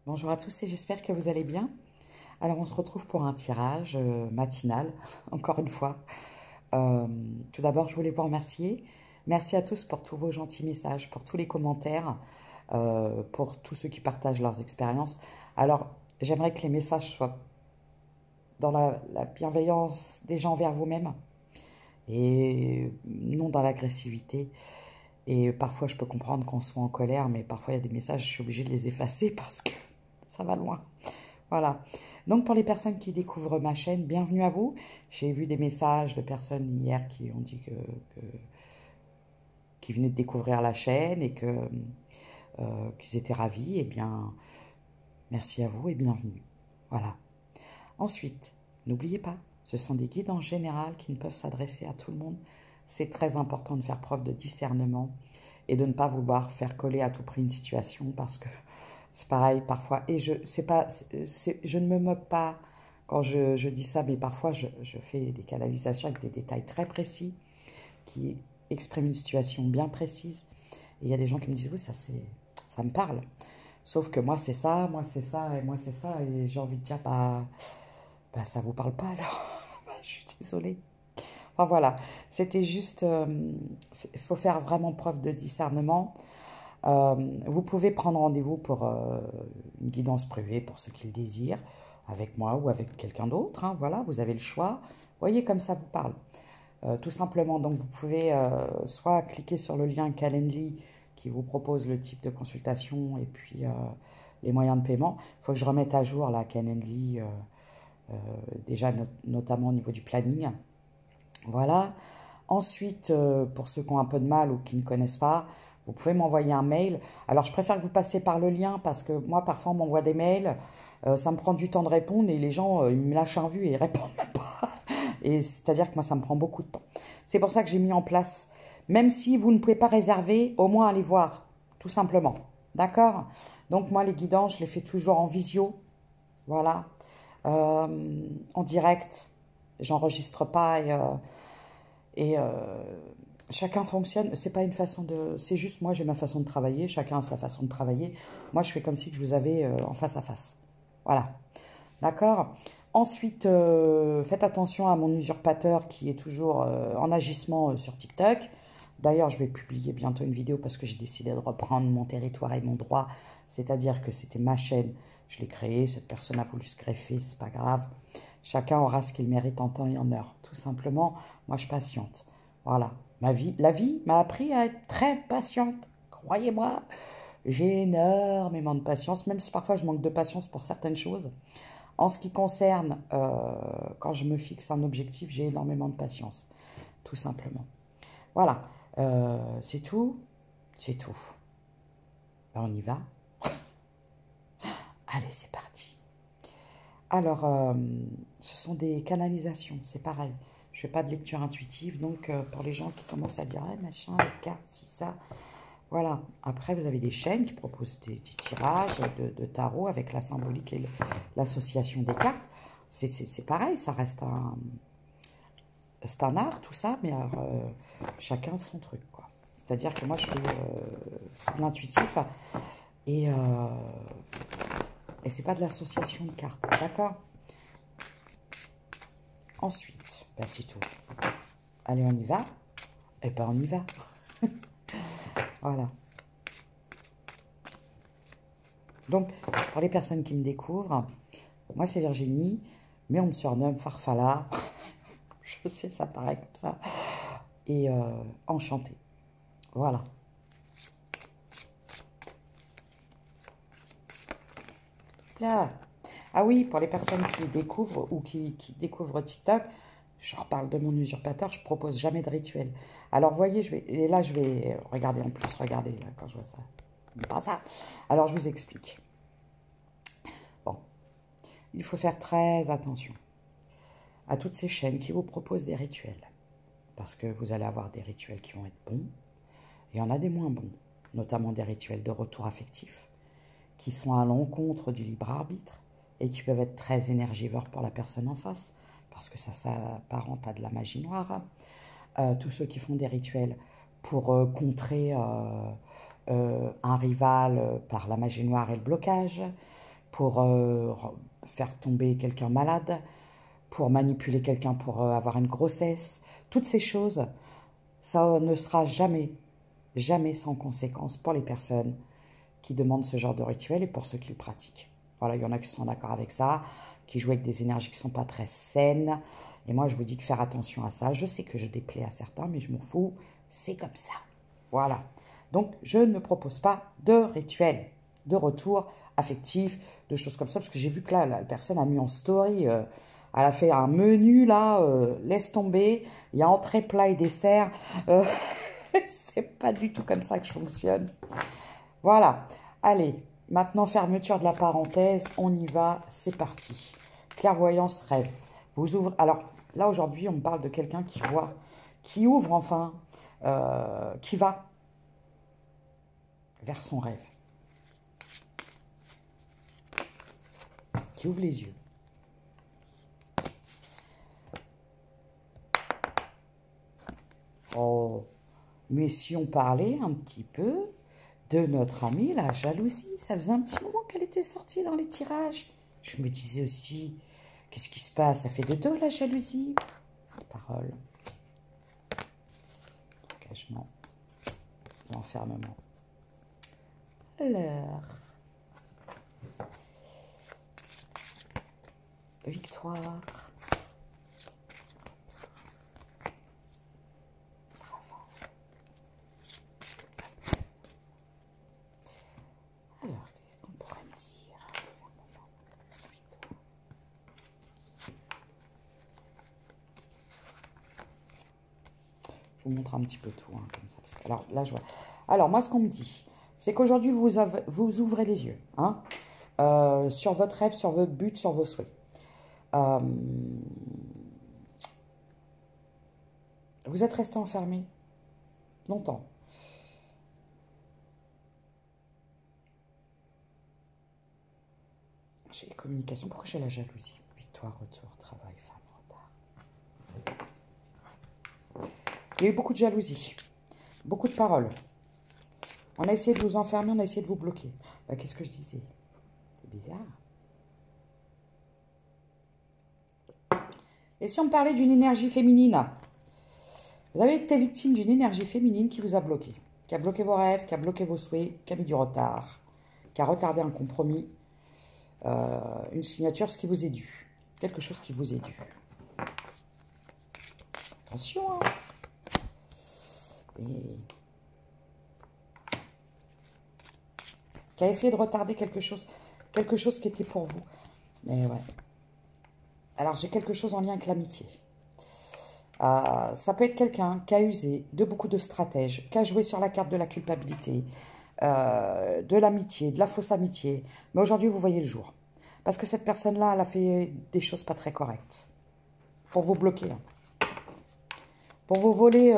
Bonjour à tous et j'espère que vous allez bien. Alors on se retrouve pour un tirage matinal, encore une fois. Tout d'abord, je voulais vous remercier. Merci à tous pour tous vos gentils messages, pour tous les commentaires, pour tous ceux qui partagent leurs expériences. Alors, j'aimerais que les messages soient dans la bienveillance des gens envers vous-même et non dans l'agressivité. Et parfois, je peux comprendre qu'on soit en colère, mais parfois, il y a des messages, je suis obligée de les effacer parce que ça va loin. Voilà. Donc, pour les personnes qui découvrent ma chaîne, bienvenue à vous. J'ai vu des messages de personnes hier qui ont dit qui venaient de découvrir la chaîne et qu'ils étaient ravis. Eh bien, merci à vous et bienvenue. Voilà. Ensuite, n'oubliez pas, ce sont des guides en général qui ne peuvent s'adresser à tout le monde. C'est très important de faire preuve de discernement et de ne pas vouloir faire coller à tout prix une situation parce que c'est pareil parfois. Et je ne me moque pas quand je dis ça, mais parfois je fais des canalisations avec des détails très précis qui expriment une situation bien précise. Et il y a des gens qui me disent, oui, ça me parle. Sauf que moi c'est ça, moi c'est ça, et moi c'est ça. Et j'ai envie de dire, ça vous parle pas alors. Je suis désolée. Enfin voilà, c'était juste, il faut faire vraiment preuve de discernement. Vous pouvez prendre rendez-vous pour une guidance privée pour ceux qui le désirent, avec moi ou avec quelqu'un d'autre. Hein, voilà, vous avez le choix. Voyez comme ça vous parle. Tout simplement, donc vous pouvez soit cliquer sur le lien Calendly qui vous propose le type de consultation et puis les moyens de paiement. Il faut que je remette à jour la Calendly, déjà notamment au niveau du planning. Voilà. Ensuite, pour ceux qui ont un peu de mal ou qui ne connaissent pas, vous pouvez m'envoyer un mail. Alors, je préfère que vous passiez par le lien parce que moi, parfois, on m'envoie des mails. Ça me prend du temps de répondre et les gens, ils me lâchent un vu et ils répondent même pas. Et c'est-à-dire que moi, ça me prend beaucoup de temps. C'est pour ça que j'ai mis en place, même si vous ne pouvez pas réserver, au moins allez voir, tout simplement. D'accord? Donc, moi, les guidances, je les fais toujours en visio. Voilà. En direct. J'enregistre pas et chacun fonctionne, c'est pas une façon de... C'est juste moi, j'ai ma façon de travailler, chacun a sa façon de travailler. Moi, je fais comme si je vous avais en face à face. Voilà. D'accord? Ensuite, faites attention à mon usurpateur qui est toujours en agissement sur TikTok. D'ailleurs, je vais publier bientôt une vidéo parce que j'ai décidé de reprendre mon territoire et mon droit. C'est-à-dire que c'était ma chaîne. Je l'ai créée, cette personne a voulu se greffer, c'est pas grave. Chacun aura ce qu'il mérite en temps et en heure. Tout simplement, moi, je patiente. Voilà. La vie m'a appris à être très patiente. Croyez-moi, j'ai énormément de patience, même si parfois je manque de patience pour certaines choses. En ce qui concerne, quand je me fixe un objectif, j'ai énormément de patience, tout simplement. Voilà, c'est tout, c'est tout. Ben, on y va. Allez, c'est parti. Alors, ce sont des canalisations, c'est pareil. Je ne fais pas de lecture intuitive, donc pour les gens qui commencent à dire ah, machin, les cartes, si ça. Voilà. Après, vous avez des chaînes qui proposent des tirages de tarot avec la symbolique et l'association des cartes. C'est pareil, ça reste c'est un art, tout ça, mais alors, chacun son truc, quoi. C'est-à-dire que moi, je fais de l'intuitif et c'est pas de l'association de cartes, d'accord? Ensuite, ben c'est tout. Allez, on y va? Eh ben, on y va. Voilà. Donc, pour les personnes qui me découvrent, moi, c'est Virginie, mais on me surnomme Farfalla. Je sais, ça paraît comme ça. Et enchantée. Voilà. Là. Ah oui, pour les personnes qui découvrent ou qui découvrent TikTok, je reparle de mon usurpateur, je propose jamais de rituel. Alors, voyez, et là, je vais regarder en plus, regardez, là, quand je vois ça. Pas ça. Alors, je vous explique. Bon, il faut faire très attention à toutes ces chaînes qui vous proposent des rituels. Parce que vous allez avoir des rituels qui vont être bons, et il y en a des moins bons, notamment des rituels de retour affectif, qui sont à l'encontre du libre arbitre, et qui peuvent être très énergivores pour la personne en face, parce que ça s'apparente à de la magie noire. Tous ceux qui font des rituels pour contrer un rival par la magie noire et le blocage, pour faire tomber quelqu'un malade, pour manipuler quelqu'un pour avoir une grossesse. Toutes ces choses, ça ne sera jamais, jamais sans conséquence pour les personnes qui demandent ce genre de rituel et pour ceux qui le pratiquent. Voilà, il y en a qui sont d'accord avec ça, qui jouent avec des énergies qui ne sont pas très saines. Et moi, je vous dis de faire attention à ça. Je sais que je déplais à certains, mais je m'en fous. C'est comme ça. Voilà. Donc, je ne propose pas de rituel, de retour affectif, de choses comme ça. Parce que j'ai vu que là, la personne a mis en story, elle a fait un menu, là, laisse tomber. Il y a entrée, plat et dessert. C'est pas du tout comme ça que je fonctionne. Voilà. Allez, maintenant, fermeture de la parenthèse. On y va. C'est parti. Clairvoyance, rêve. Vous ouvrez. Alors, là, aujourd'hui, on me parle de quelqu'un qui voit, qui ouvre enfin, qui va vers son rêve. Qui ouvre les yeux. Oh, mais si on parlait un petit peu de notre amie, la jalousie, ça faisait un petit moment qu'elle était sortie dans les tirages. Je me disais aussi, qu'est-ce qui se passe? Ça fait de dos, la jalousie. Parole. Engagement. L'enfermement. Alors. Victoire. Alors, qu'est-ce qu'on pourrait me dire? Je vous montre un petit peu tout, hein, comme ça. Parce que, alors, là, je vois. Alors, moi, ce qu'on me dit, c'est qu'aujourd'hui, vous ouvrez les yeux, hein, sur votre rêve, sur votre but, sur vos souhaits. Vous êtes resté enfermé longtemps. J'ai les communications. Pourquoi j'ai la jalousie? Victoire, retour, travail, femme, retard. Il y a eu beaucoup de jalousie. Beaucoup de paroles. On a essayé de vous enfermer, on a essayé de vous bloquer. Bah, qu'est-ce que je disais? C'est bizarre. Et si on parlait d'une énergie féminine? Vous avez été victime d'une énergie féminine qui vous a bloqué. Qui a bloqué vos rêves, qui a bloqué vos souhaits, qui a mis du retard. Qui a retardé un compromis. Une signature, ce qui vous est dû. Quelque chose qui vous est dû. Attention, hein. Et... qui a essayé de retarder quelque chose qui était pour vous. Et ouais. Alors, j'ai quelque chose en lien avec l'amitié. Ça peut être quelqu'un qui a usé de beaucoup de stratèges, qui a joué sur la carte de la culpabilité, de l'amitié, de la fausse amitié. Mais aujourd'hui, vous voyez le jour. Parce que cette personne-là, elle a fait des choses pas très correctes. Pour vous bloquer. Hein. Pour vous voler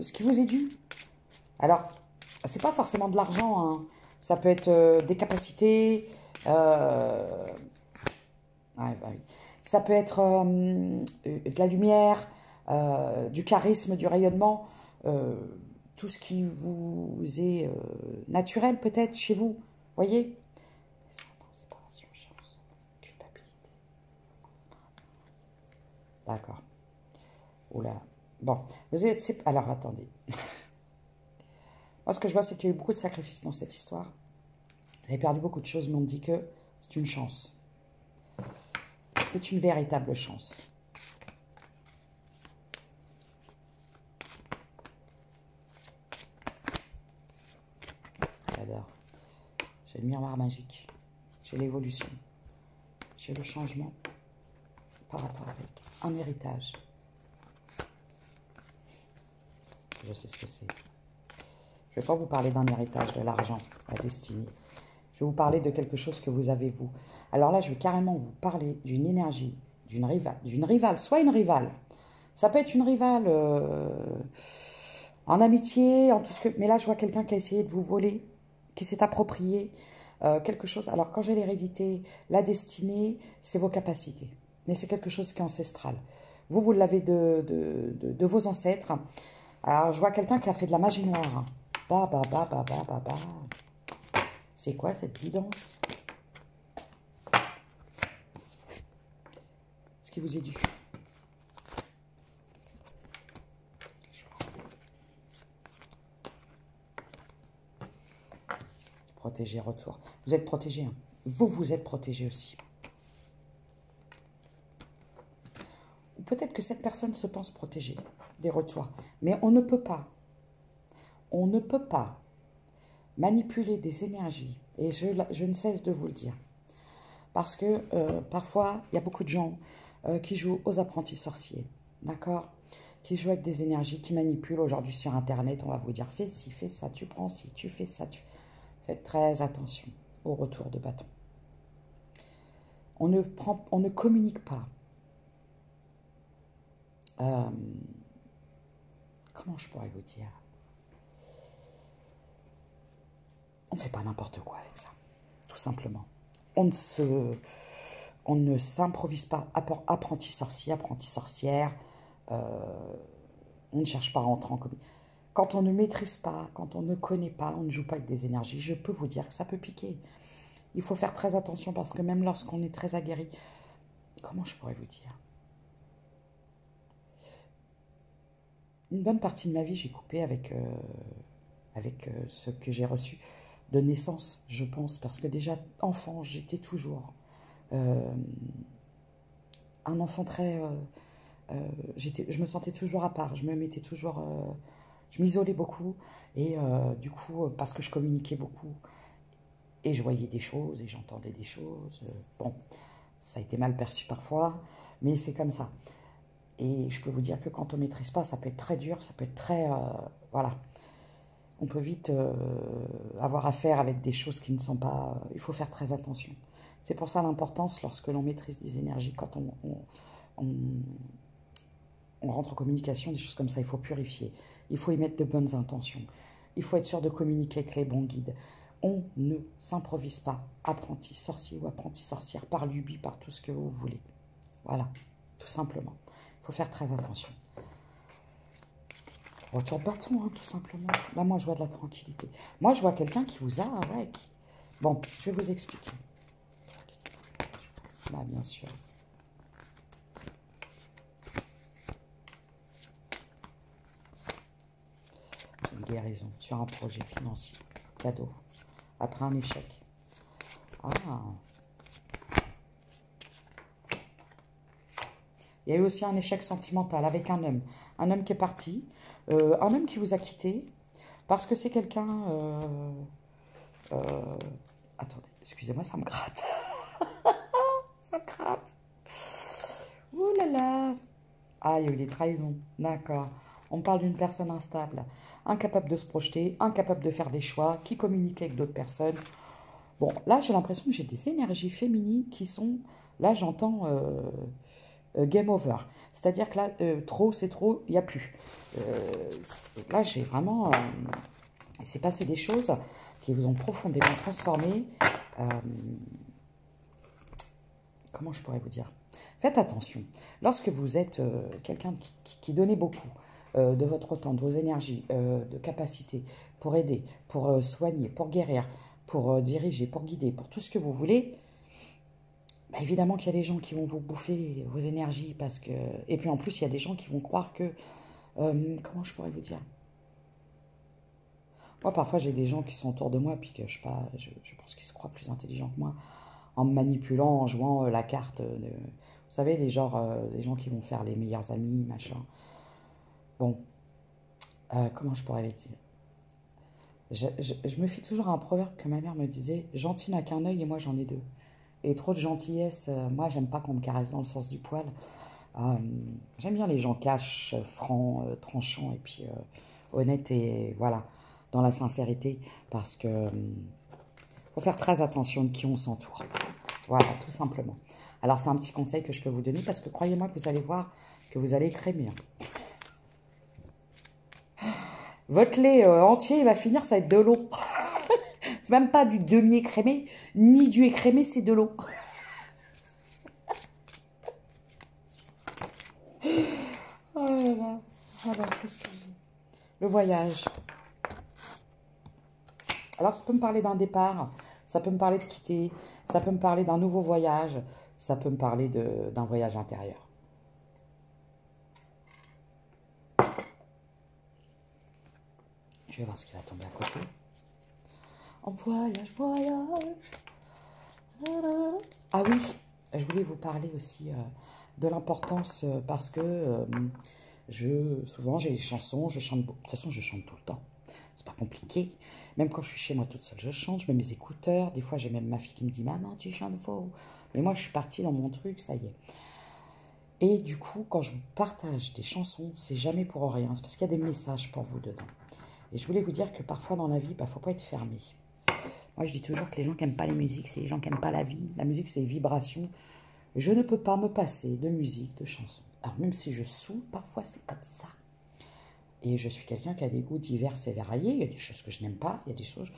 ce qui vous est dû. Alors, c'est pas forcément de l'argent, hein. Ça peut être des capacités. Ouais, bah oui. Ça peut être de la lumière, du charisme, du rayonnement. Tout ce qui vous est naturel peut-être chez vous. Voyez? D'accord. Oula. Bon. Vous êtes... Alors, attendez. Moi, ce que je vois, c'est qu'il y a eu beaucoup de sacrifices dans cette histoire. Vous avez perdu beaucoup de choses, mais on me dit que c'est une chance. C'est une véritable chance. J'adore. J'ai le miroir magique. J'ai l'évolution. J'ai le changement par rapport avec un héritage. Je sais ce que c'est. Je ne vais pas vous parler d'un héritage, de l'argent, la destinée. Je vais vous parler de quelque chose que vous avez, vous. Alors là, je vais carrément vous parler d'une énergie, d'une rivale, soit une rivale. Ça peut être une rivale en amitié, en tout ce que... Mais là, je vois quelqu'un qui a essayé de vous voler, qui s'est approprié quelque chose. Alors, quand j'ai l'hérédité, la destinée, c'est vos capacités. Mais c'est quelque chose qui est ancestral. Vous l'avez de vos ancêtres. Alors, je vois quelqu'un qui a fait de la magie noire. C'est quoi cette guidance? ce qui vous est dû. Protégé, retour. Vous êtes protégé. Hein. Vous êtes protégé aussi. Ou peut-être que cette personne se pense protégée des retours. Mais on ne peut pas. On ne peut pas manipuler des énergies. Et je ne cesse de vous le dire. Parce que parfois, il y a beaucoup de gens qui jouent aux apprentis sorciers. D'accord? Qui jouent avec des énergies, qui manipulent. Aujourd'hui sur Internet, on va vous dire, fais ci, fais ça, tu prends ci, tu fais ça, tu... Faites très attention au retour de bâton. On ne communique pas. Comment je pourrais vous dire? On ne fait pas n'importe quoi avec ça, tout simplement. On ne s'improvise pas apprenti sorcier, apprentie sorcière. On ne cherche pas à rentrer en communication. Quand on ne maîtrise pas, quand on ne connaît pas, on ne joue pas avec des énergies, je peux vous dire que ça peut piquer. Il faut faire très attention parce que même lorsqu'on est très aguerri, comment je pourrais vous dire? Une bonne partie de ma vie, j'ai coupé avec ce que j'ai reçu de naissance, je pense, parce que déjà, enfant, j'étais toujours un enfant très... je me sentais toujours à part, je me mettais toujours... je m'isolais beaucoup, et du coup, parce que je communiquais beaucoup, et je voyais des choses, et j'entendais des choses. Bon, ça a été mal perçu parfois, mais c'est comme ça. Et je peux vous dire que quand on ne maîtrise pas, ça peut être très dur, ça peut être très... voilà. On peut vite avoir affaire avec des choses qui ne sont pas... il faut faire très attention. C'est pour ça l'importance, lorsque l'on maîtrise des énergies, quand on rentre en communication, des choses comme ça, il faut purifier. Il faut y mettre de bonnes intentions. Il faut être sûr de communiquer avec les bons guides. On ne s'improvise pas apprenti sorcier ou apprentie sorcière par l'ubi, par tout ce que vous voulez. Voilà, tout simplement. Il faut faire très attention. Retour de bâton, hein, tout simplement. Là, moi, je vois de la tranquillité. Moi, je vois quelqu'un qui vous a... Ouais, qui... Bon, je vais vous expliquer. Bah, bien sûr. Une guérison sur un projet financier. Cadeau. Après un échec. Ah. Il y a eu aussi un échec sentimental avec un homme. Un homme qui est parti. Un homme qui vous a quitté. Parce que c'est quelqu'un... attendez, excusez-moi, ça me gratte. Ça me gratte. Ouh là là. Ah, il y a eu des trahisons. D'accord. On parle d'une personne instable. Incapable de se projeter, incapable de faire des choix, qui communique avec d'autres personnes. Bon, là, j'ai l'impression que j'ai des énergies féminines qui sont... Là, j'entends game over. C'est-à-dire que là, trop, c'est trop, il n'y a plus. Là, j'ai vraiment... il s'est passé des choses qui vous ont profondément transformé. Comment je pourrais vous dire? Faites attention. Lorsque vous êtes quelqu'un qui donnait beaucoup de votre temps, de vos énergies, de capacités pour aider, pour soigner, pour guérir, pour diriger, pour guider, pour tout ce que vous voulez, bah évidemment qu'il y a des gens qui vont vous bouffer vos énergies parce que... Et puis en plus, il y a des gens qui vont croire que... comment je pourrais vous dire? Moi, parfois, j'ai des gens qui sont autour de moi puis que je pense qu'ils se croient plus intelligents que moi en me manipulant, en jouant la carte. Vous savez, les gens qui vont faire les meilleurs amis, machin. Bon, comment je pourrais dire? Je me fie toujours à un proverbe que ma mère me disait, gentil n'a qu'un œil et moi j'en ai deux. Et trop de gentillesse, moi j'aime pas qu'on me caresse dans le sens du poil. J'aime bien les gens cash, francs, tranchants et puis honnêtes et voilà, dans la sincérité parce que faut faire très attention de qui on s'entoure. Voilà, tout simplement. Alors c'est un petit conseil que je peux vous donner parce que croyez-moi que vous allez voir que vous allez écrémer. Votre lait entier, il va finir, ça va être de l'eau. C'est même pas du demi-écrémé, ni du écrémé, c'est de l'eau. Oh là là. Alors, qu'est-ce que j'ai? Le voyage. Alors, ça peut me parler d'un départ, ça peut me parler de quitter, ça peut me parler d'un nouveau voyage, ça peut me parler d'un voyage intérieur. Je vais voir ce qui va tomber à côté. En voyage, voyage. Ah oui, je voulais vous parler aussi de l'importance parce que souvent j'ai des chansons, je chante, de toute façon je chante tout le temps, c'est pas compliqué. Même quand je suis chez moi toute seule, je chante, je mets mes écouteurs, des fois j'ai même ma fille qui me dit « Maman, tu chantes faux ». Mais moi je suis partie dans mon truc, ça y est. Et du coup, quand je vous partage des chansons, c'est jamais pour rien, c'est parce qu'il y a des messages pour vous dedans. Et je voulais vous dire que parfois dans la vie, il ne faut pas être fermé. Moi, je dis toujours que les gens qui n'aiment pas les musiques, c'est les gens qui n'aiment pas la vie. La musique, c'est vibration. Je ne peux pas me passer de musique, de chansons. Alors, même si je saoule, parfois, c'est comme ça. Et je suis quelqu'un qui a des goûts divers et variés. Il y a des choses que je n'aime pas. Il y a des choses...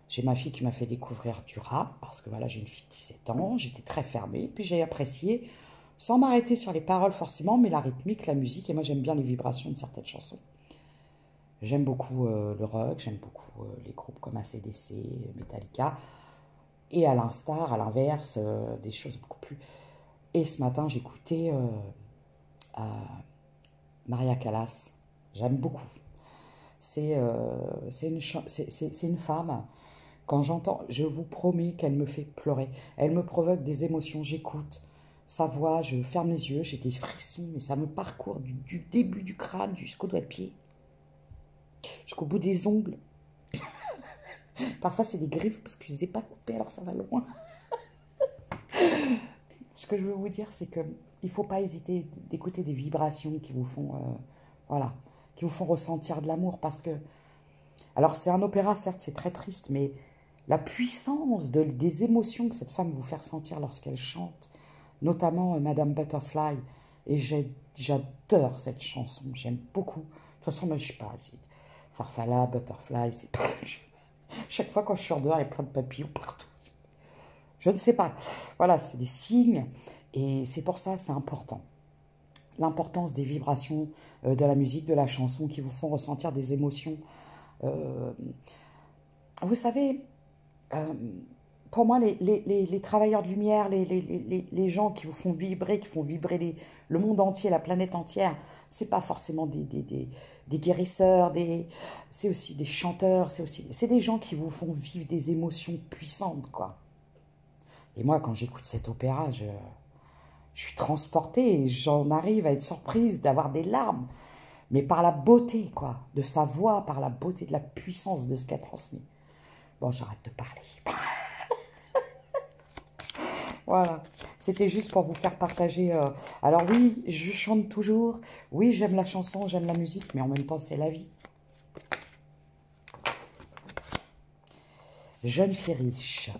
J'ai ma fille qui m'a fait découvrir du rap, parce que voilà, j'ai une fille de 17 ans. J'étais très fermée. Puis j'ai apprécié, sans m'arrêter sur les paroles forcément, mais la rythmique, la musique. Et moi, j'aime bien les vibrations de certaines chansons. J'aime beaucoup le rock, j'aime beaucoup les groupes comme AC/DC, Metallica. Et à l'inverse, des choses beaucoup plus... Et ce matin, j'écoutais Maria Callas. J'aime beaucoup. C'est une femme. Quand j'entends, je vous promets qu'elle me fait pleurer. Elle me provoque des émotions, j'écoute sa voix, je ferme les yeux, j'ai des frissons, et ça me parcourt du début du crâne jusqu'au doigt de pied. Jusqu'au bout des ongles. Parfois, c'est des griffes parce que je ne les ai pas coupées, alors ça va loin. Ce que je veux vous dire, c'est qu'il ne faut pas hésiter d'écouter des vibrations qui vous font, voilà, qui vous font ressentir de l'amour. Parce que, alors c'est un opéra, certes, c'est très triste, mais la puissance des émotions que cette femme vous fait ressentir lorsqu'elle chante, notamment Madame Butterfly, et j'adore cette chanson, j'aime beaucoup. De toute façon, moi, je ne suis pas... Farfalla, Butterfly, c'est pas... Chaque fois quand je suis en dehors, il y a plein de papillons partout. Je ne sais pas. Voilà, c'est des signes. Et c'est pour ça, c'est important. L'importance des vibrations de la musique, de la chanson, qui vous font ressentir des émotions. Vous savez, pour moi, les travailleurs de lumière, les gens qui vous font vibrer, le monde entier, la planète entière, c'est pas forcément des guérisseurs, c'est aussi des chanteurs, c'est des gens qui vous font vivre des émotions puissantes, quoi. Et moi, quand j'écoute cet opéra, je suis transportée et j'en arrive à être surprise d'avoir des larmes, mais par la beauté, quoi, de sa voix, par la beauté de la puissance de ce qu'elle transmet. Bon, j'arrête de parler. Voilà, c'était juste pour vous faire partager. Alors oui, je chante toujours. Oui, j'aime la chanson, j'aime la musique, mais en même temps, c'est la vie. Jeune fille riche.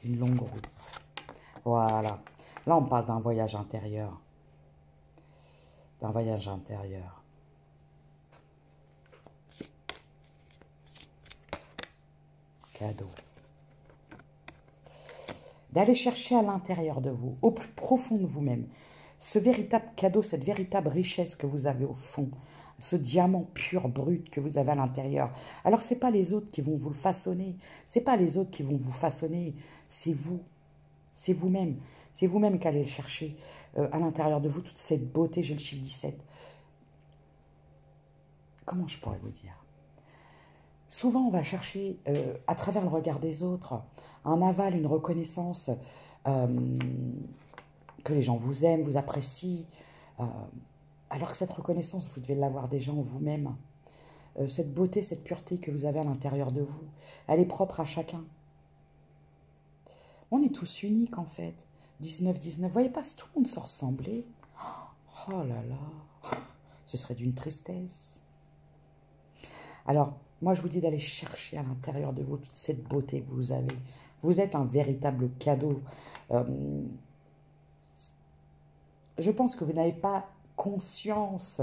Une longue route. Voilà. Là, on parle d'un voyage intérieur. D'un voyage intérieur. Cadeau. D'aller chercher à l'intérieur de vous, au plus profond de vous-même, ce véritable cadeau, cette véritable richesse que vous avez au fond, ce diamant pur, brut que vous avez à l'intérieur. Alors, ce n'est pas les autres qui vont vous le façonner, ce n'est pas les autres qui vont vous façonner, c'est vous, c'est vous-même. C'est vous-même qui allez le chercher à l'intérieur de vous, toute cette beauté, j'ai le chiffre 17. Comment je pourrais vous dire ? Souvent, on va chercher, à travers le regard des autres, un aval, une reconnaissance, que les gens vous aiment, vous apprécient, alors que cette reconnaissance, vous devez l'avoir déjà en vous-même. Cette beauté, cette pureté que vous avez à l'intérieur de vous, elle est propre à chacun. On est tous uniques, en fait. 19-19, vous voyez pas, si tout le monde se ressemblait, oh là là, ce serait d'une tristesse. Alors, moi, je vous dis d'aller chercher à l'intérieur de vous toute cette beauté que vous avez. Vous êtes un véritable cadeau. Je pense que vous n'avez pas conscience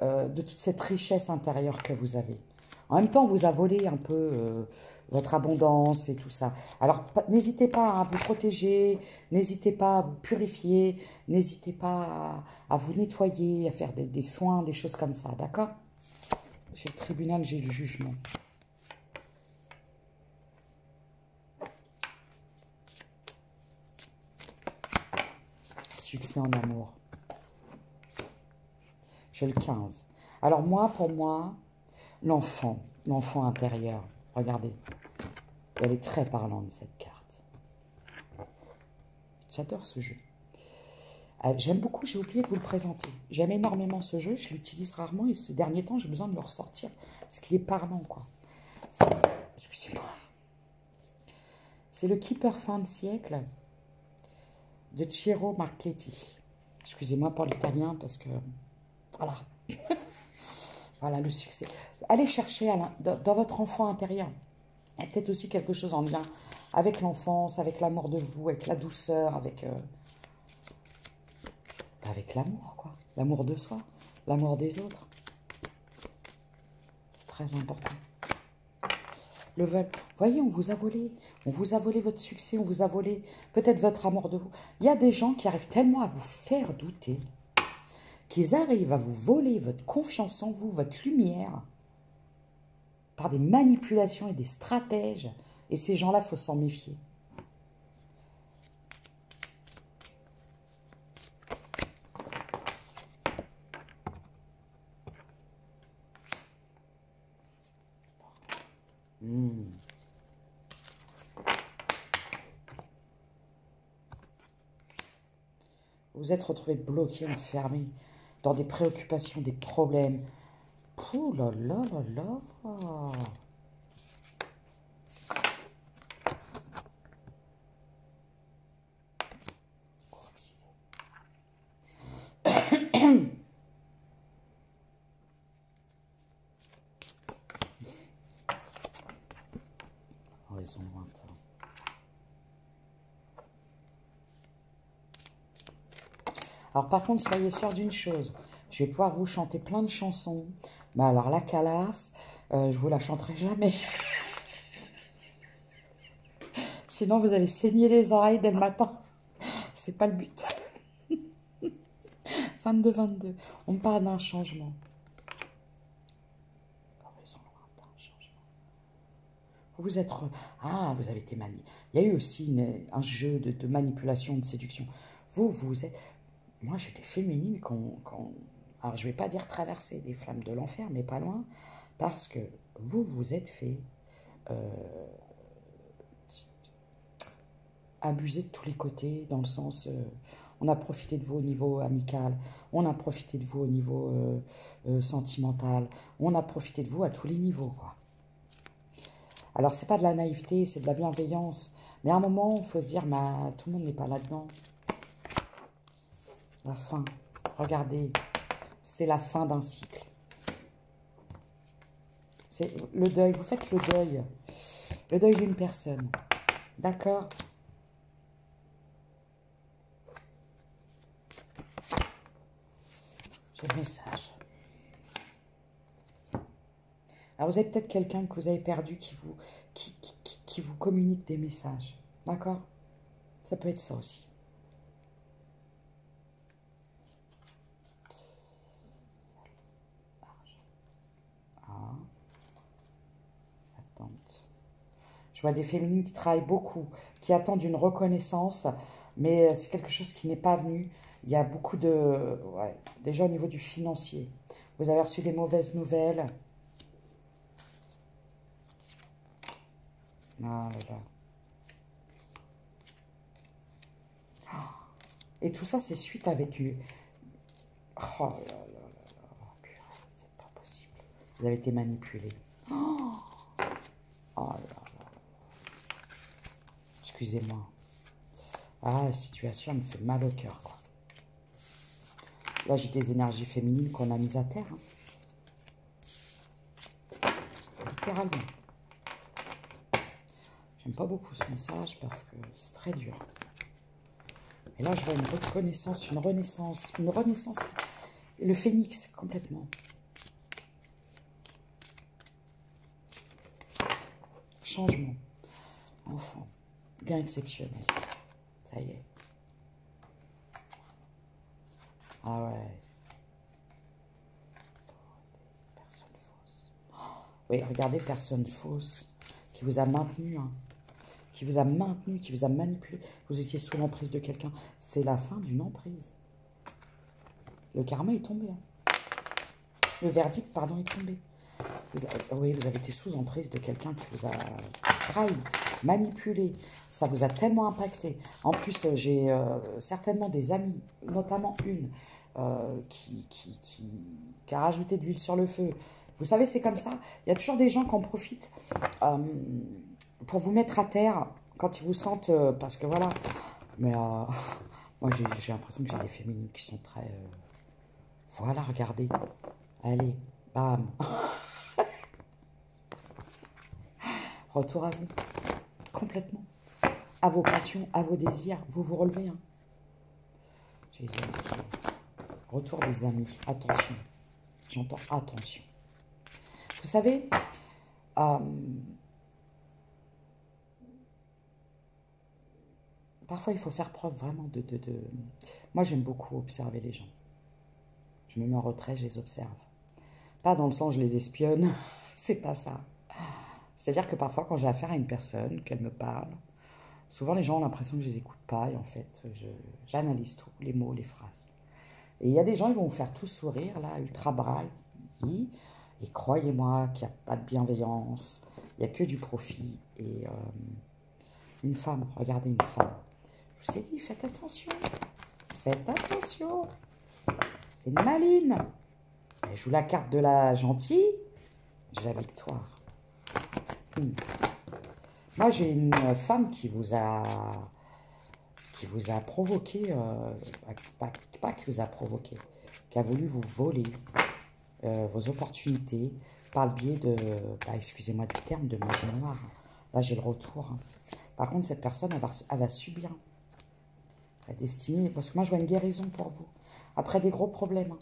de toute cette richesse intérieure que vous avez. En même temps, on vous a volé un peu votre abondance et tout ça. Alors, n'hésitez pas à vous protéger, n'hésitez pas à vous purifier, n'hésitez pas à vous nettoyer, à faire des soins, des choses comme ça, d'accord ? J'ai le tribunal, j'ai le jugement. succès en amour. J'ai le 15. Alors moi, pour moi, l'enfant intérieur, regardez, elle est très parlante cette carte. J'adore ce jeu. J'aime beaucoup, j'ai oublié de vous le présenter. J'aime énormément ce jeu, je l'utilise rarement et ces derniers temps, j'ai besoin de le ressortir parce qu'il est parlant, quoi. Excusez-moi. C'est le Keeper fin de siècle de Ciro Marchetti. Excusez-moi pour l'italien parce que... Voilà. Voilà le succès. Allez chercher dans votre enfant intérieur. Il y a peut-être aussi quelque chose en lien avec l'enfance, avec l'amour de vous, avec la douceur, avec l'amour, quoi. L'amour de soi, l'amour des autres. C'est très important. Le vol. Voyez, on vous a volé. On vous a volé votre succès, on vous a volé peut-être votre amour de vous. Il y a des gens qui arrivent tellement à vous faire douter qu'ils arrivent à vous voler votre confiance en vous, votre lumière, par des manipulations et des stratèges. Et ces gens-là, il faut s'en méfier. Vous êtes retrouvé bloqué, enfermé dans des préoccupations, des problèmes. Ouh là là là là. Horizon lointain. Alors par contre, soyez sûr d'une chose, je vais pouvoir vous chanter plein de chansons, mais alors la Calas, je vous la chanterai jamais. Sinon vous allez saigner les oreilles dès le matin. C'est pas le but. 22-22, on me parle d'un changement. Horizon lointain, changement. Vous êtes... Ah, vous avez été mani. Il y a eu aussi un jeu de manipulation, de séduction. Vous êtes... Moi, j'étais féminine quand... Alors, je ne vais pas dire traverser des flammes de l'enfer, mais pas loin. Parce que vous êtes fait abuser de tous les côtés, dans le sens... on a profité de vous au niveau amical, on a profité de vous au niveau sentimental, on a profité de vous à tous les niveaux, quoi. Alors, c'est pas de la naïveté, c'est de la bienveillance. Mais à un moment, il faut se dire, bah, tout le monde n'est pas là-dedans. La fin. Regardez, c'est la fin d'un cycle. C'est le deuil. Vous faites le deuil. Le deuil d'une personne. D'accord? J'ai le message. Alors, vous avez peut-être quelqu'un que vous avez perdu qui vous communique des messages. D'accord? Ça peut être ça aussi. Je vois des féminines qui travaillent beaucoup, qui attendent une reconnaissance, mais c'est quelque chose qui n'est pas venu. Il y a beaucoup de... Ouais, déjà au niveau du financier. Vous avez reçu des mauvaises nouvelles. Ah là là. Et tout ça, c'est suite avec eux. Oh là là là là. C'est pas possible. Vous avez été manipulé. Oh là là. Excusez-moi. Ah, la situation me fait mal au cœur, quoi. Là, j'ai des énergies féminines qu'on a mises à terre. Hein. Littéralement. J'aime pas beaucoup ce message parce que c'est très dur. Et là, je vois une reconnaissance, une renaissance. Une renaissance. Le phénix, complètement. Changement. Enfant. Gain exceptionnel. Ça y est. Ah ouais. Personne fausse. Oui, regardez, personne fausse qui vous a maintenu. Hein. qui vous a maintenu, qui vous a manipulé. Vous étiez sous l'emprise de quelqu'un. C'est la fin d'une emprise. Le karma est tombé. Hein. Le verdict, pardon, est tombé. Oui, vous avez été sous emprise de quelqu'un qui vous a trahi, manipulé. Ça vous a tellement impacté. En plus, j'ai certainement des amis, notamment une, qui a rajouté de l'huile sur le feu. Vous savez, c'est comme ça. Il y a toujours des gens qui en profitent pour vous mettre à terre quand ils vous sentent... parce que voilà. Mais moi, j'ai l'impression que j'ai des féminines qui sont très... voilà, regardez. Allez, bam. Retour à vous. Complètement. À vos passions, à vos désirs. Vous vous relevez. Hein. J'ai les amis. Retour des amis. Attention. J'entends attention. Vous savez, parfois il faut faire preuve vraiment de... Moi, j'aime beaucoup observer les gens. Je me mets en retrait, je les observe. Pas dans le sens je les espionne. C'est pas ça. C'est-à-dire que parfois, quand j'ai affaire à une personne, qu'elle me parle, souvent les gens ont l'impression que je ne les écoute pas. Et en fait, j'analyse tout, les mots, les phrases. Et il y a des gens, ils vont vous faire tout sourire, là, ultra bright. Et croyez-moi qu'il n'y a pas de bienveillance. Il n'y a que du profit. Et une femme, regardez une femme. Je vous ai dit, faites attention. Faites attention. C'est une maline. Elle joue la carte de la gentille. J'ai la victoire. Moi, j'ai une femme qui vous a provoqué, pas qui vous a provoqué, qui a voulu vous voler vos opportunités par le biais de, excusez-moi du terme, de magie noire. Là, j'ai le retour. Hein. Par contre, cette personne, elle va subir la destinée, parce que moi, je vois une guérison pour vous, après des gros problèmes.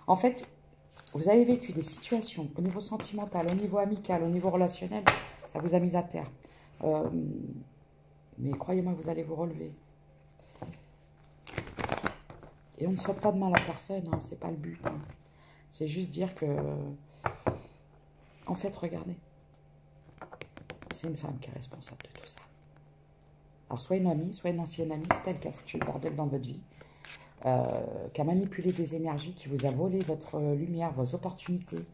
En fait, vous avez vécu des situations au niveau sentimental, au niveau amical, au niveau relationnel, ça vous a mis à terre. Mais croyez-moi, vous allez vous relever. Et on ne souhaite pas de mal à personne, hein, c'est pas le but. Hein. C'est juste dire que, en fait, regardez, c'est une femme qui est responsable de tout ça. Alors, soit une amie, soit une ancienne amie, c'est elle qui a foutu le bordel dans votre vie. Qui a manipulé des énergies, qui vous a volé votre lumière, vos opportunités.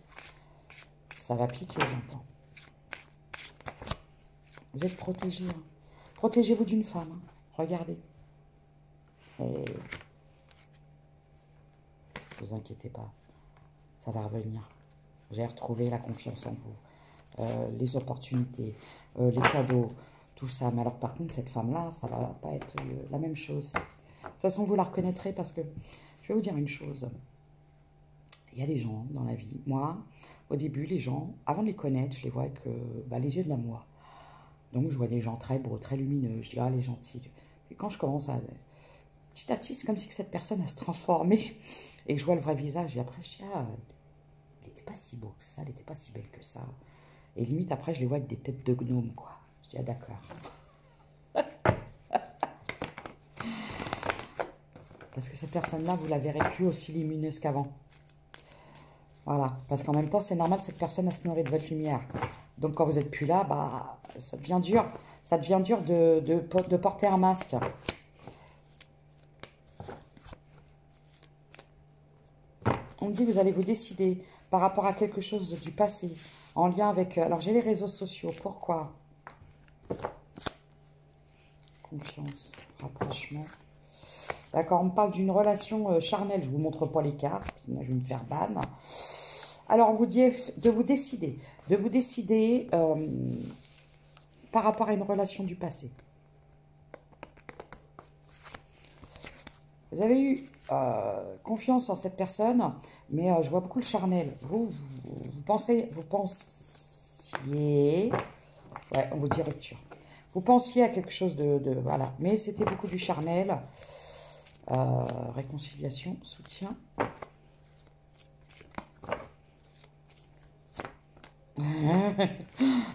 Ça va piquer, j'entends. Vous êtes protégé. Hein. Protégez-vous d'une femme. Hein. Regardez. Et ne vous inquiétez pas. Ça va revenir. Vous allez retrouver la confiance en vous. Les opportunités, les cadeaux, tout ça. Mais alors par contre, cette femme-là, ça ne va pas être la même chose. De toute façon, vous la reconnaîtrez parce que, je vais vous dire une chose, il y a des gens dans la vie, moi, au début, les gens, avant de les connaître, je les vois avec les yeux de l'amour. Donc, je vois des gens très beaux, très lumineux, je dis, ah, les gentils. Et quand je commence à, petit à petit, c'est comme si cette personne a se transformé et que je vois le vrai visage. Et après, je dis, ah, il n'était pas si beau que ça, elle n'était pas si belle que ça. Et limite, après, je les vois avec des têtes de gnomes, quoi. Je dis, ah, d'accord. Parce que cette personne-là, vous la verrez plus aussi lumineuse qu'avant. Voilà. Parce qu'en même temps, c'est normal, cette personne a se nourrit de votre lumière. Donc, quand vous n'êtes plus là, ça devient dur. Ça devient dur de porter un masque. On me dit, vous allez vous décider par rapport à quelque chose du passé, en lien avec... Alors, j'ai les réseaux sociaux. Pourquoi? Confiance, rapprochement... D'accord, on me parle d'une relation charnelle. Je ne vous montre pas les cartes, sinon je vais me faire ban. Alors, on vous dit de vous décider. De vous décider par rapport à une relation du passé. Vous avez eu confiance en cette personne, mais je vois beaucoup le charnel. Vous pensiez... Ouais, on vous dit rupture. Vous pensiez à quelque chose voilà, mais c'était beaucoup du charnel. Réconciliation, soutien.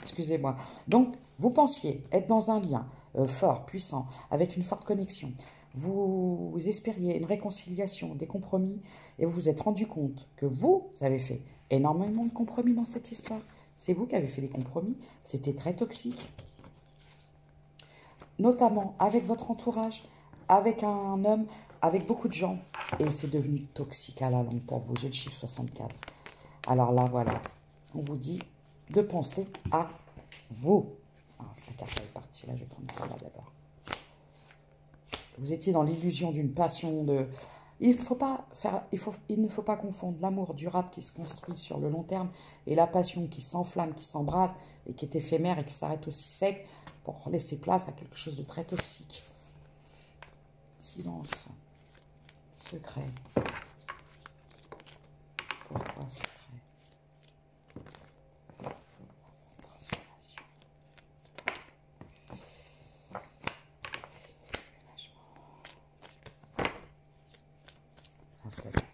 Excusez-moi. Donc, vous pensiez être dans un lien fort, puissant, avec une forte connexion. Vous espériez une réconciliation, des compromis, et vous vous êtes rendu compte que vous avez fait énormément de compromis dans cette histoire. C'est vous qui avez fait des compromis. C'était très toxique. notamment avec votre entourage, avec un homme, avec beaucoup de gens. Et c'est devenu toxique à la longue pour vous. J'ai le chiffre 64. Alors là, voilà. On vous dit de penser à vous. Ah, la carte est partie. Là, je vais prendre celle-là d'abord. Vous étiez dans l'illusion d'une passion de... Il ne faut pas confondre l'amour durable qui se construit sur le long terme et la passion qui s'enflamme, qui s'embrase et qui est éphémère et qui s'arrête aussi sec pour laisser place à quelque chose de très toxique. Silence. Secret. Pourquoi secret? Transformation. Instabilité.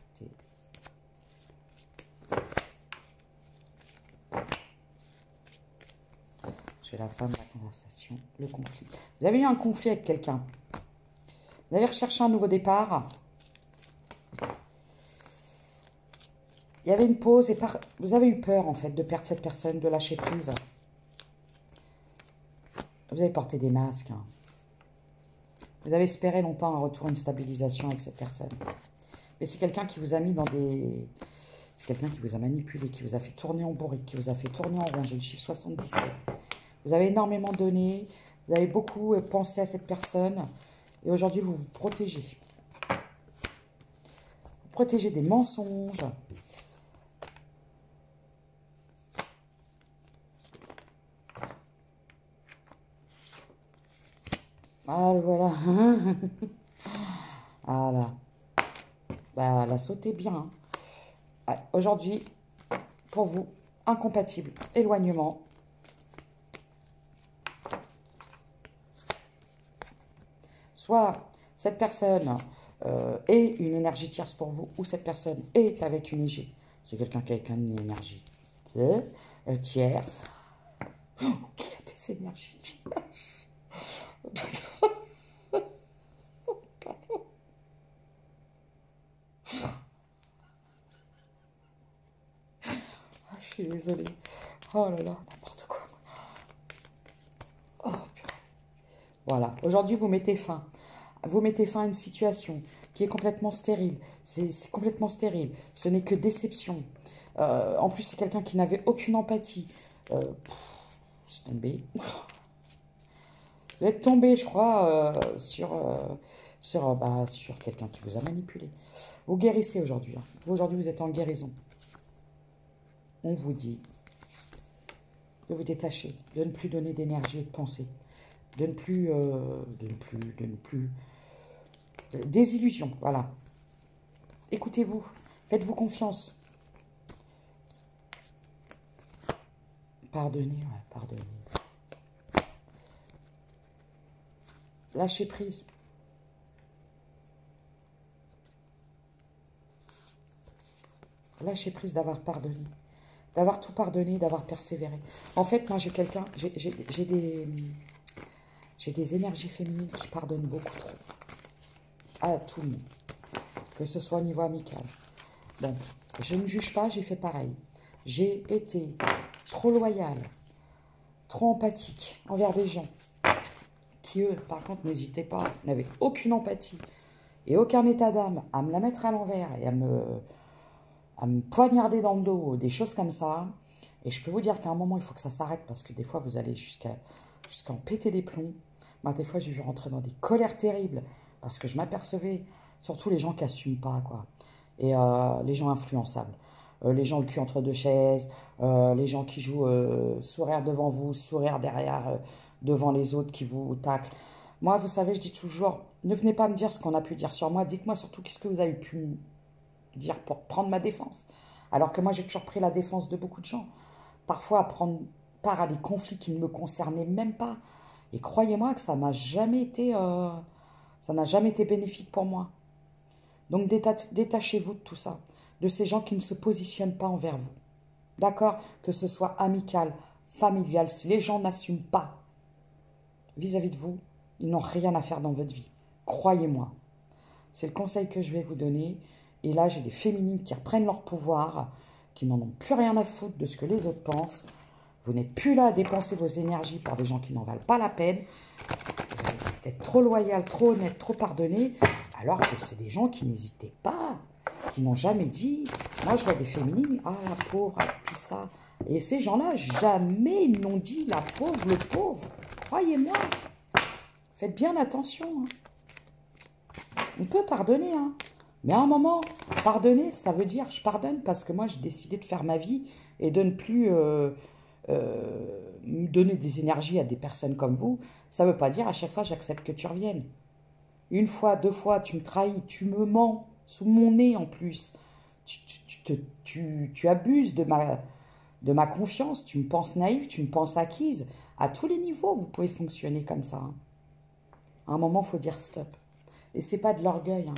J'ai la femme, la conversation, le conflit. Vous avez eu un conflit avec quelqu'un. Vous avez recherché un nouveau départ. Il y avait une pause et vous avez eu peur en fait de perdre cette personne, de lâcher prise. Vous avez porté des masques. Vous avez espéré longtemps un retour, une stabilisation avec cette personne. Mais c'est quelqu'un qui vous a mis dans des... C'est quelqu'un qui vous a manipulé, qui vous a fait tourner en bourrique, qui vous a fait tourner en rond. J'ai le chiffre 77. Vous avez énormément donné. Vous avez beaucoup pensé à cette personne. Et aujourd'hui, vous vous protégez. Vous protégez des mensonges. Ah, voilà. Voilà. Bah, la sautez bien. Ouais, aujourd'hui, pour vous, incompatible, éloignement. Soit cette personne est une énergie tierce pour vous, ou cette personne est avec une énergie. C'est quelqu'un qui a une énergie tierce. Qui a des énergies tierces. Je suis désolée. Oh là là, n'importe quoi. Oh, purée. Voilà. Aujourd'hui, vous mettez fin. Vous mettez fin à une situation qui est complètement stérile. C'est complètement stérile. Ce n'est que déception. En plus, c'est quelqu'un qui n'avait aucune empathie. C'est tombé. Vous êtes tombé, je crois, sur quelqu'un qui vous a manipulé. Vous guérissez aujourd'hui. Hein. Aujourd'hui, vous êtes en guérison. On vous dit de vous détacher, de ne plus donner d'énergie et de pensée, de ne plus des illusions, voilà. Écoutez-vous, faites-vous confiance. Pardonnez, ouais, pardonnez. Lâchez prise. Lâchez prise d'avoir pardonné. D'avoir tout pardonné, d'avoir persévéré. En fait, moi, j'ai quelqu'un, j'ai des énergies féminines qui pardonnent beaucoup trop. À tout le monde. Que ce soit au niveau amical. Bon, je ne juge pas, j'ai fait pareil. J'ai été trop loyale, trop empathique envers des gens qui, eux, par contre, n'hésitaient pas, n'avaient aucune empathie et aucun état d'âme à me la mettre à l'envers et à me poignarder dans le dos, des choses comme ça. Et je peux vous dire qu'à un moment, il faut que ça s'arrête parce que des fois, vous allez jusqu'à en péter des plombs. Moi, des fois, j'ai vu rentrer dans des colères terribles parce que je m'apercevais, surtout les gens qui n'assument pas, quoi. Et les gens influençables. Les gens le cul entre deux chaises, les gens qui jouent sourire devant vous, sourire derrière, devant les autres qui vous taclent. Moi, vous savez, je dis toujours, ne venez pas me dire ce qu'on a pu dire sur moi, dites-moi surtout qu'est-ce que vous avez pu dire pour prendre ma défense. Alors que moi, j'ai toujours pris la défense de beaucoup de gens. Parfois, à prendre part à des conflits qui ne me concernaient même pas. Et croyez-moi que ça n'a jamais été bénéfique pour moi. Donc, détachez-vous de tout ça. De ces gens qui ne se positionnent pas envers vous. D'accord? Que ce soit amical, familial. Si les gens n'assument pas vis-à-vis de vous, ils n'ont rien à faire dans votre vie. Croyez-moi. C'est le conseil que je vais vous donner. Et là, j'ai des féminines qui reprennent leur pouvoir, qui n'en ont plus rien à foutre de ce que les autres pensent. Vous n'êtes plus là à dépenser vos énergies par des gens qui n'en valent pas la peine. Vous allez peut-être trop loyal, trop honnête, trop pardonné, alors que c'est des gens qui n'hésitaient pas, qui n'ont jamais dit. Moi, je vois des féminines, ah, la pauvre, puis ça. Et ces gens-là, jamais ils n'ont dit la pauvre, le pauvre. Croyez-moi. Faites bien attention. Hein. On peut pardonner, hein. Mais à un moment, pardonner, ça veut dire je pardonne parce que moi, j'ai décidé de faire ma vie et de ne plus me donner des énergies à des personnes comme vous. Ça ne veut pas dire à chaque fois j'accepte que tu reviennes. Une fois, deux fois, tu me trahis, tu me mens sous mon nez en plus. Tu abuses de ma confiance, tu me penses naïve, tu me penses acquise. À tous les niveaux, vous pouvez fonctionner comme ça. Hein. À un moment, il faut dire stop. Et c'est pas de l'orgueil, hein.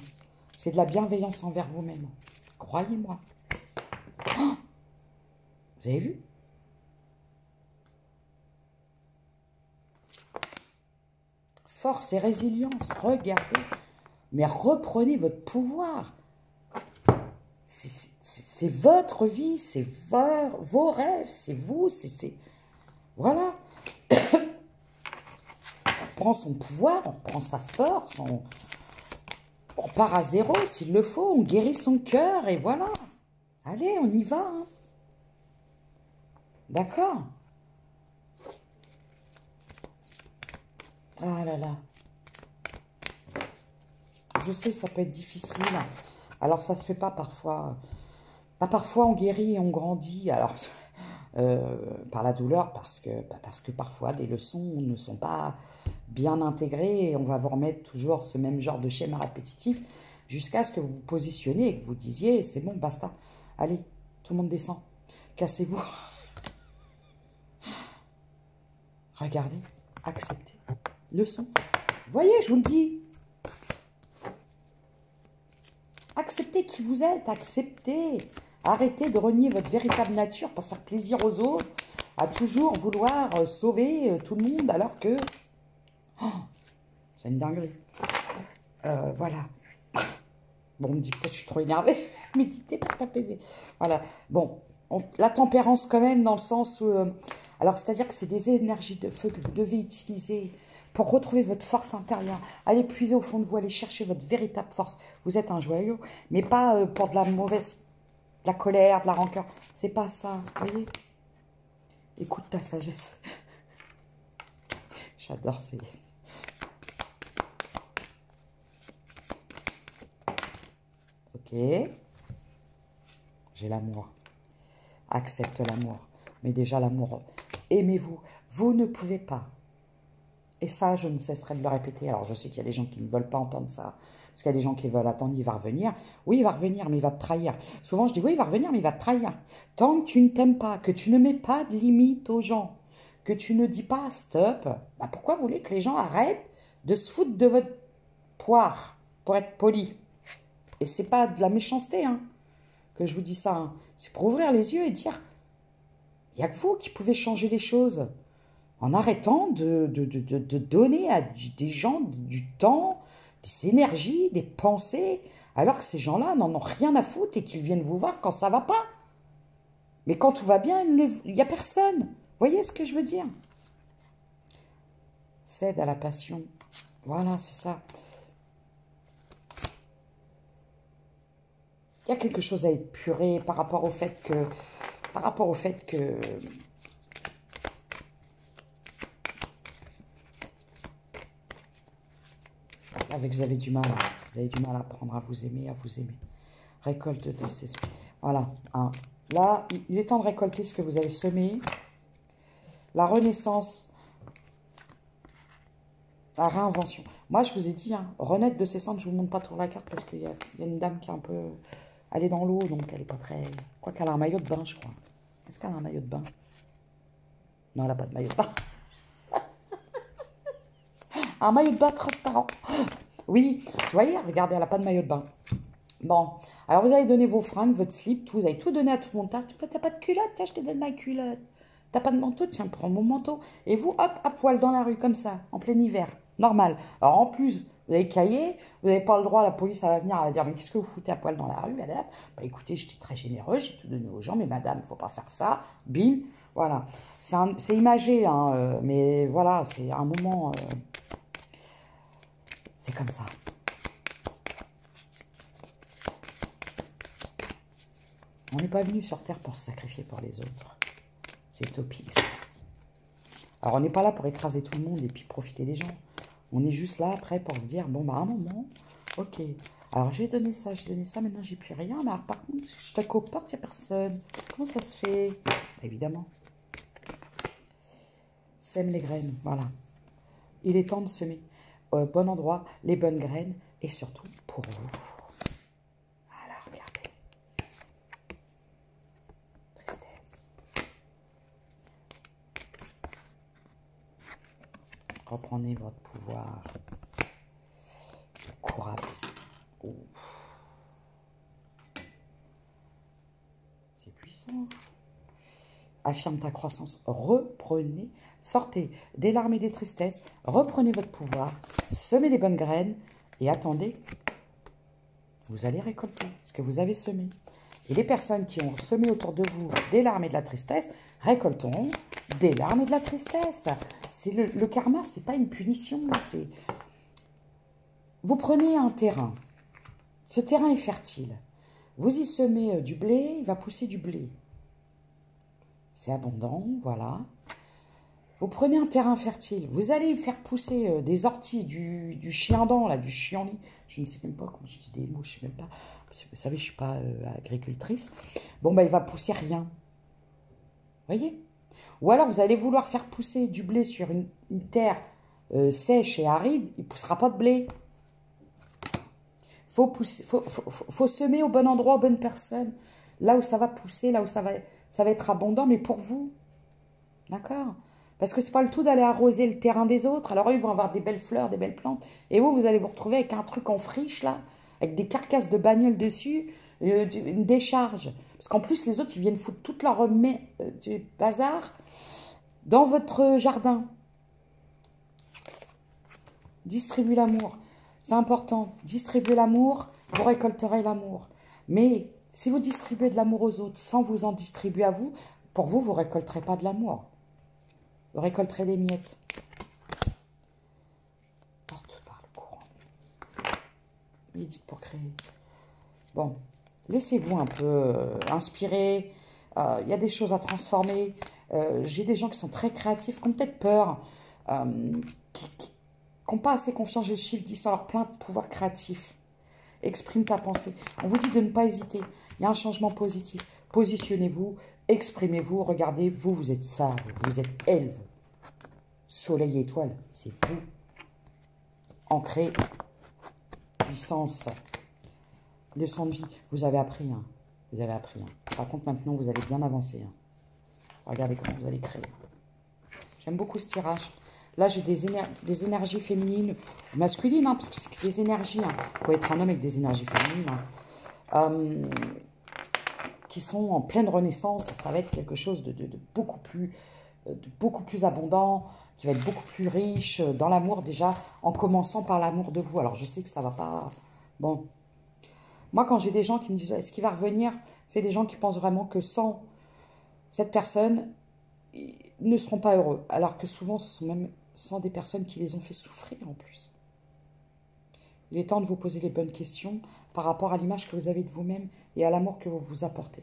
C'est de la bienveillance envers vous-même. Croyez-moi. Oh, vous avez vu? Force et résilience, regardez. Mais reprenez votre pouvoir. C'est votre vie, c'est vos rêves, c'est vous, c'est... Voilà. On prend son pouvoir, on prend sa force, on part à zéro s'il le faut, on guérit son cœur et voilà. Allez, on y va. Hein. D'accord? Ah là là. Je sais, ça peut être difficile. Alors, ça se fait pas parfois. Pas parfois, on guérit et on grandit. Alors, par la douleur, parce que parfois, des leçons ne sont pas bien intégrées et on va vous remettre toujours ce même genre de schéma répétitif jusqu'à ce que vous vous positionnez et que vous disiez, c'est bon, basta. Allez, tout le monde descend. Cassez-vous. Regardez, acceptez. Leçon. Voyez, je vous le dis. Acceptez qui vous êtes, acceptez. Arrêtez de renier votre véritable nature pour faire plaisir aux autres, à toujours vouloir sauver tout le monde alors que... Oh, c'est une dinguerie. Voilà. Bon, on me dit peut-être que je suis trop énervée. Méditez pour t'apaiser. Voilà. Bon, la tempérance quand même dans le sens où... alors, c'est-à-dire que c'est des énergies de feu que vous devez utiliser pour retrouver votre force intérieure. Allez puiser au fond de vous, allez chercher votre véritable force. Vous êtes un joyau, mais pas pour de la mauvaise... de la colère, de la rancœur. C'est pas ça, vous voyez? Écoute ta sagesse. J'adore ces... Ok. J'ai l'amour. Accepte l'amour. Mais déjà l'amour. Aimez-vous. Vous ne pouvez pas. Et ça, je ne cesserai de le répéter. Alors, je sais qu'il y a des gens qui ne veulent pas entendre ça. Parce qu'il y a des gens qui veulent attendre, il va revenir. Oui, il va revenir, mais il va te trahir. Souvent, je dis, oui, il va revenir, mais il va te trahir. Tant que tu ne t'aimes pas, que tu ne mets pas de limite aux gens, que tu ne dis pas stop, bah pourquoi vous voulez que les gens arrêtent de se foutre de votre poire, pour être poli? Et c'est pas de la méchanceté, hein, que je vous dis ça. Hein. C'est pour ouvrir les yeux et dire, il n'y a que vous qui pouvez changer les choses. En arrêtant de donner à des gens du temps, des énergies, des pensées, alors que ces gens-là n'en ont rien à foutre et qu'ils viennent vous voir quand ça va pas. Mais quand tout va bien, il n'y a personne. Vous voyez ce que je veux dire? Cède à la passion. Voilà, c'est ça. Il y a quelque chose à épurer par rapport au fait que... vous avez du mal. Vous avez du mal à apprendre à vous aimer, Récolte de ces... Voilà. Hein. Là, il est temps de récolter ce que vous avez semé. La renaissance. La réinvention. Moi, je vous ai dit, hein, renaître de ses cendres, je ne vous montre pas trop la carte parce qu'il y a une dame qui est un peu... Elle est dans l'eau, donc elle n'est pas très... Je crois qu'elle a un maillot de bain, je crois. Est-ce qu'elle a un maillot de bain? Non, elle n'a pas de maillot de bain. Un maillot de bain transparent. Oui, vous voyez, regardez, elle n'a pas de maillot de bain. Bon, alors vous allez donner vos fringues, votre slip, tout, vous allez tout donner à tout le monde. T'as pas de culotte? Tiens, je te donne ma culotte. T'as pas de manteau? Tiens, prends mon manteau. Et vous, hop, à poil dans la rue, comme ça, en plein hiver. Normal. Alors en plus, vous avez caillé, vous n'avez pas le droit, la police, elle va venir, elle va dire, mais qu'est-ce que vous foutez à poil dans la rue, madame? Bah écoutez, j'étais très généreux, j'ai tout donné aux gens, mais madame, il ne faut pas faire ça. Bim, voilà. C'est imagé, hein, mais voilà, c'est un moment... C'est comme ça. On n'est pas venu sur Terre pour se sacrifier pour les autres. C'est utopique, ça. Alors, on n'est pas là pour écraser tout le monde et puis profiter des gens. On est juste là, après, pour se dire, bon, bah, à un moment, ok. Alors, j'ai donné ça, maintenant, j'ai plus rien. Mais alors, par contre, je te comporte, il n'y a personne. Comment ça se fait? Évidemment. Sème les graines, voilà. Il est temps de semer au bon endroit les bonnes graines et surtout pour vous. Voilà, regardez. Tristesse. Reprenez votre pouvoir. Courage. Oh. C'est puissant. Affirme ta croissance. Reprenez, sortez des larmes et des tristesses. Reprenez votre pouvoir. Semez les bonnes graines. Et attendez. Vous allez récolter ce que vous avez semé. Et les personnes qui ont semé autour de vous des larmes et de la tristesse récolteront des larmes et de la tristesse. C'est le karma, c'est pas une punition. C'est... Vous prenez un terrain. Ce terrain est fertile. Vous y semez du blé, il va pousser du blé. C'est abondant, voilà. Vous prenez un terrain fertile. Vous allez faire pousser des orties, du chiendent, là, du chienlit. Je ne sais même pas comment je dis des mots, je ne sais même pas. Parce que vous savez, je ne suis pas agricultrice. Bon, bah, il va pousser rien. Vous voyez? Ou alors, vous allez vouloir faire pousser du blé sur une terre sèche et aride. Il ne poussera pas de blé. Faut semer au bon endroit, aux bonnes personnes. Là où ça va pousser, là où ça va être abondant, mais pour vous. D'accord? Parce que c'est pas le tout d'aller arroser le terrain des autres. Alors eux, ils vont avoir des belles fleurs, des belles plantes. Et vous allez vous retrouver avec un truc en friche, là, avec des carcasses de bagnoles dessus, une décharge. Parce qu'en plus, les autres, ils viennent foutre toute leur du bazar dans votre jardin. Distribuez l'amour. C'est important. Distribuez l'amour, vous récolterez l'amour. Mais si vous distribuez de l'amour aux autres sans vous en distribuer à vous, pour vous, vous ne récolterez pas de l'amour. Vous récolterez des miettes. Porte par le courant. Médite pour créer. Bon, laissez-vous un peu inspirer. Il y a des choses à transformer. J'ai des gens qui sont très créatifs, qui ont peut-être peur, qui n'ont pas assez confiance. J'ai le chiffre 10 en leur plein pouvoir créatif. Exprime ta pensée. On vous dit de ne pas hésiter. Il y a un changement positif. Positionnez-vous, exprimez-vous. Regardez, vous êtes ça. Vous êtes elle, vous. Soleil et étoile, c'est vous. Ancré, puissance. Leçon de vie. Vous avez appris. Hein. Vous avez appris. Hein. Par contre, maintenant, vous allez bien avancer. Hein. Regardez comment vous allez créer. J'aime beaucoup ce tirage. Là, j'ai des énergies féminines, masculines, hein, parce que c'est des énergies. Hein. Il faut être un homme avec des énergies féminines. Hein. Qui sont en pleine renaissance. Ça va être quelque chose de beaucoup plus abondant, qui va être beaucoup plus riche dans l'amour déjà, en commençant par l'amour de vous. Alors, je sais que ça ne va pas... Bon. Moi, quand j'ai des gens qui me disent « Est-ce qu'il va revenir ?» C'est des gens qui pensent vraiment que sans cette personne, ils ne seront pas heureux. Alors que souvent, ce sont même sans des personnes qui les ont fait souffrir en plus. Il est temps de vous poser les bonnes questions par rapport à l'image que vous avez de vous-même et à l'amour que vous vous apportez.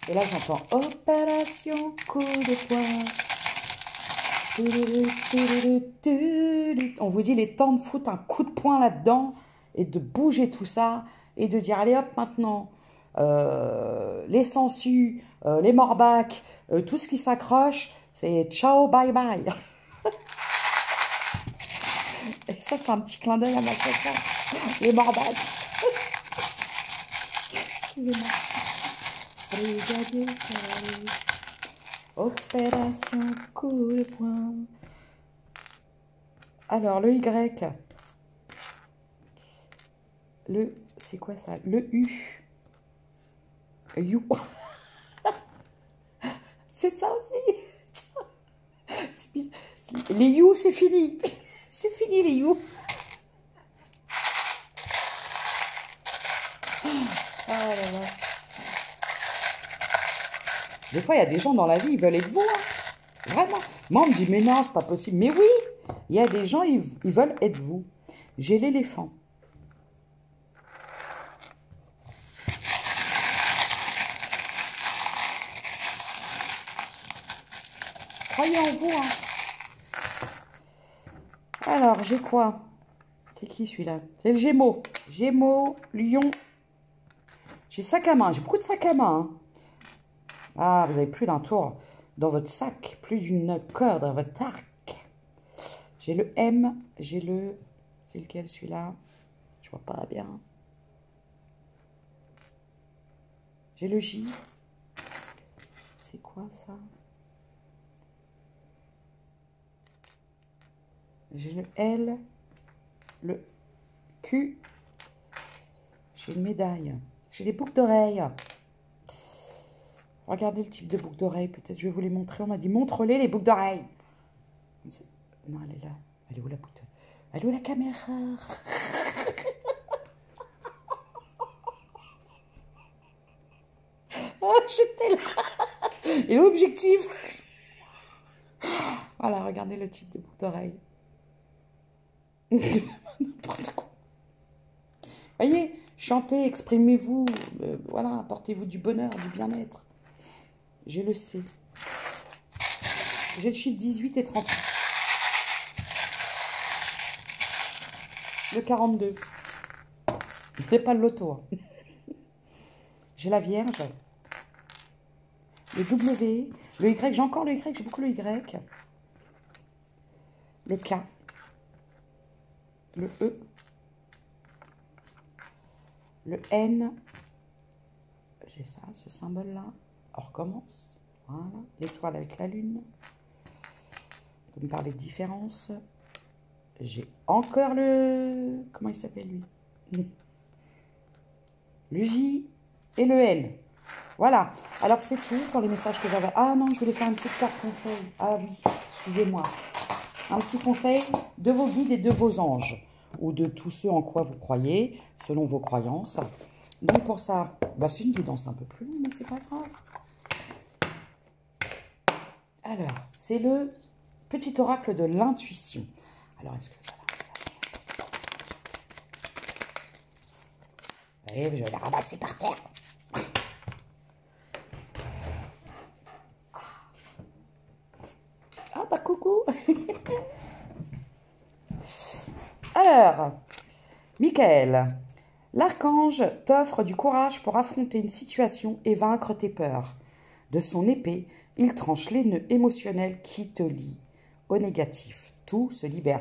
Et là, j'entends opération coup de poing. On vous dit, il est temps de foutre un coup de poing là-dedans et de bouger tout ça et de dire, allez hop, maintenant, les sangsues, les morbacs, tout ce qui s'accroche, c'est ciao, bye bye. Et ça, c'est un petit clin d'œil à ma chaîne. Les morbacs. Excusez-moi. Opération coup de poing. Alors, le Y. C'est quoi ça? Le U. You. C'est ça aussi. Les You, c'est fini. C'est fini, les You. Oh là là. Des fois, il y a des gens dans la vie, ils veulent être vous. Hein. Vraiment. Moi, on me dit, mais non, c'est pas possible. Mais oui, il y a des gens, ils veulent être vous. J'ai l'éléphant. Croyez en vous, hein. Alors, j'ai quoi? C'est qui celui-là? C'est le Gémeaux. Gémeaux, Lion. J'ai sac à main. J'ai beaucoup de sacs à main, hein. Ah, vous avez plus d'un tour dans votre sac. Plus d'une corde dans votre arc. J'ai le M. J'ai le... C'est lequel celui-là? Je vois pas bien. J'ai le J. C'est quoi ça? J'ai le L. Le Q. J'ai une médaille. J'ai les boucles d'oreilles. Regardez le type de boucles d'oreilles. Peut-être je vais vous les montrer. On m'a dit montre-les boucles d'oreilles. Non, elle est là. Elle est où la boucle? Elle est où la caméra? Oh, j'étais là. Et l'objectif. Voilà, regardez le type de boucle d'oreille. N'importe quoi. Voyez, chantez, exprimez-vous, voilà, apportez-vous du bonheur, du bien-être. J'ai le C. J'ai le chiffre 18 et 38. Le 42. C'est pas le loto, hein. J'ai la Vierge. Le W. Le Y. J'ai encore le Y. J'ai beaucoup le Y. Le K. Le E. Le N. J'ai ça, ce symbole-là. On recommence. Voilà. L'étoile avec la lune. On peut me parler de différence. J'ai encore le... Comment il s'appelle, lui? Le J et le N. Voilà. Alors, c'est tout pour les messages que j'avais. Ah non, je voulais faire une petite carte conseil. Ah oui, excusez-moi. Un petit conseil de vos guides et de vos anges. Ou de tous ceux en quoi vous croyez, selon vos croyances. Donc, pour ça, bah, c'est une guidance un peu plus longue, mais c'est pas grave. Alors, c'est le petit oracle de l'intuition. Alors, est-ce que ça va? Oui, je vais la ramasser par terre. Ah bah coucou. Alors, Michael, l'archange t'offre du courage pour affronter une situation et vaincre tes peurs. De son épée, il tranche les nœuds émotionnels qui te lient au négatif. Tout se libère.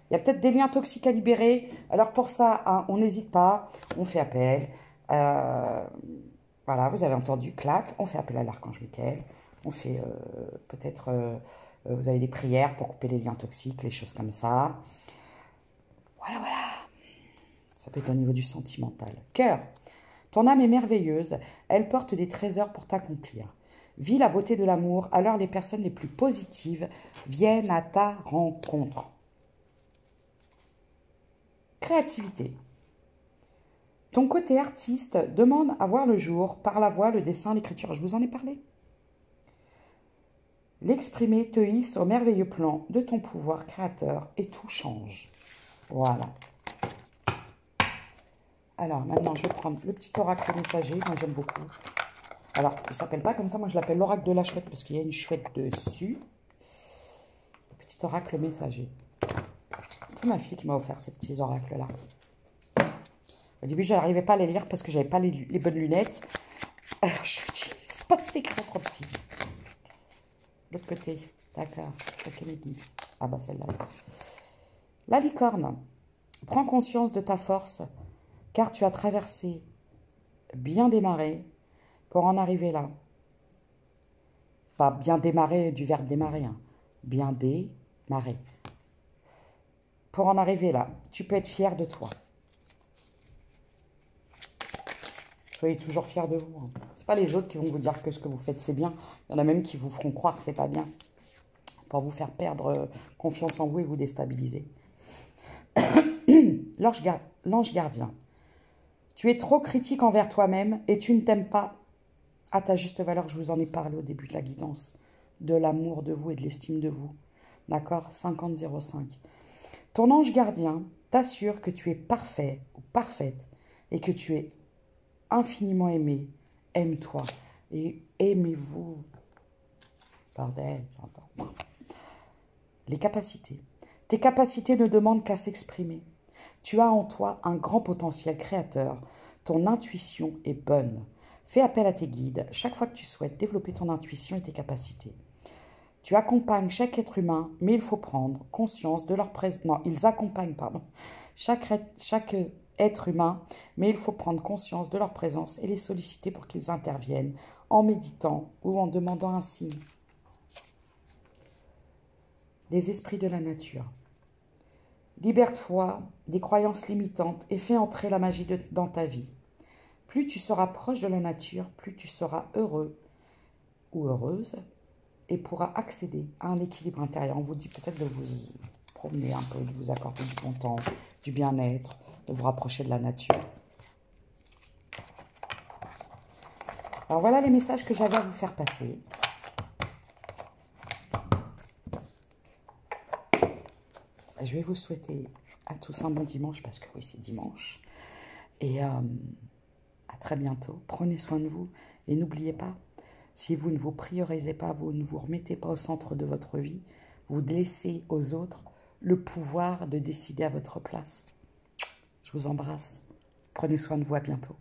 Il y a peut-être des liens toxiques à libérer. Alors pour ça, hein, on n'hésite pas. On fait appel. Voilà, vous avez entendu, clac. On fait appel à l'archange Michael. On fait peut-être... vous avez des prières pour couper les liens toxiques, les choses comme ça. Voilà, voilà. Ça peut être au niveau du sentimental. Cœur. Ton âme est merveilleuse. Elle porte des trésors pour t'accomplir. Vis la beauté de l'amour, alors les personnes les plus positives viennent à ta rencontre. Créativité. Ton côté artiste demande à voir le jour par la voix, le dessin, l'écriture. Je vous en ai parlé. L'exprimer te hisse au merveilleux plan de ton pouvoir créateur et tout change. Voilà. Alors maintenant, je vais prendre le petit oracle messager. Moi, j'aime beaucoup. Alors, il ne s'appelle pas comme ça. Moi, je l'appelle l'oracle de la chouette parce qu'il y a une chouette dessus. Le petit oracle messager. C'est ma fille qui m'a offert ces petits oracles-là. Au début, je n'arrivais pas à les lire parce que je n'avais pas les bonnes lunettes. Alors, je me dis, c'est pas cet écran trop petit. L'autre côté. D'accord. Ok, midi. Ah bah celle-là. La licorne. Prends conscience de ta force, car tu as traversé bien des marées pour en arriver là. Pas bien démarrer du verbe démarrer, hein. Bien démarrer. Pour en arriver là, tu peux être fier de toi. Soyez toujours fiers de vous, hein. Ce pas les autres qui vont vous dire que ce que vous faites c'est bien. Il y en a même qui vous feront croire que c'est pas bien. Pour vous faire perdre confiance en vous et vous déstabiliser. L'ange gardien. Tu es trop critique envers toi-même et tu ne t'aimes pas à ta juste valeur. Je vous en ai parlé au début de la guidance. de l'amour de vous et de l'estime de vous. D'accord? 50-05. Ton ange gardien t'assure que tu es parfait ou parfaite et que tu es infiniment aimé. Aime-toi et aimez-vous. Bordel, j'entends. Les capacités. Tes capacités ne demandent qu'à s'exprimer. Tu as en toi un grand potentiel créateur. Ton intuition est bonne. Fais appel à tes guides chaque fois que tu souhaites développer ton intuition et tes capacités. Tu accompagnes chaque être humain, mais il faut prendre conscience de leur présence. Non, ils accompagnent, pardon. Chaque être humain, mais il faut prendre conscience de leur présence et les solliciter pour qu'ils interviennent en méditant ou en demandant un signe. Les esprits de la nature. Libère-toi des croyances limitantes et fais entrer la magie dans ta vie. Plus tu seras proche de la nature, plus tu seras heureux ou heureuse et pourras accéder à un équilibre intérieur. On vous dit peut-être de vous promener un peu, de vous accorder du bon temps, du bien-être, de vous rapprocher de la nature. Alors voilà les messages que j'avais à vous faire passer. Je vais vous souhaiter à tous un bon dimanche, parce que oui, c'est dimanche. Et à très bientôt. Prenez soin de vous. Et n'oubliez pas, si vous ne vous priorisez pas, vous ne vous remettez pas au centre de votre vie, vous laissez aux autres le pouvoir de décider à votre place. Je vous embrasse. Prenez soin de vous. À bientôt.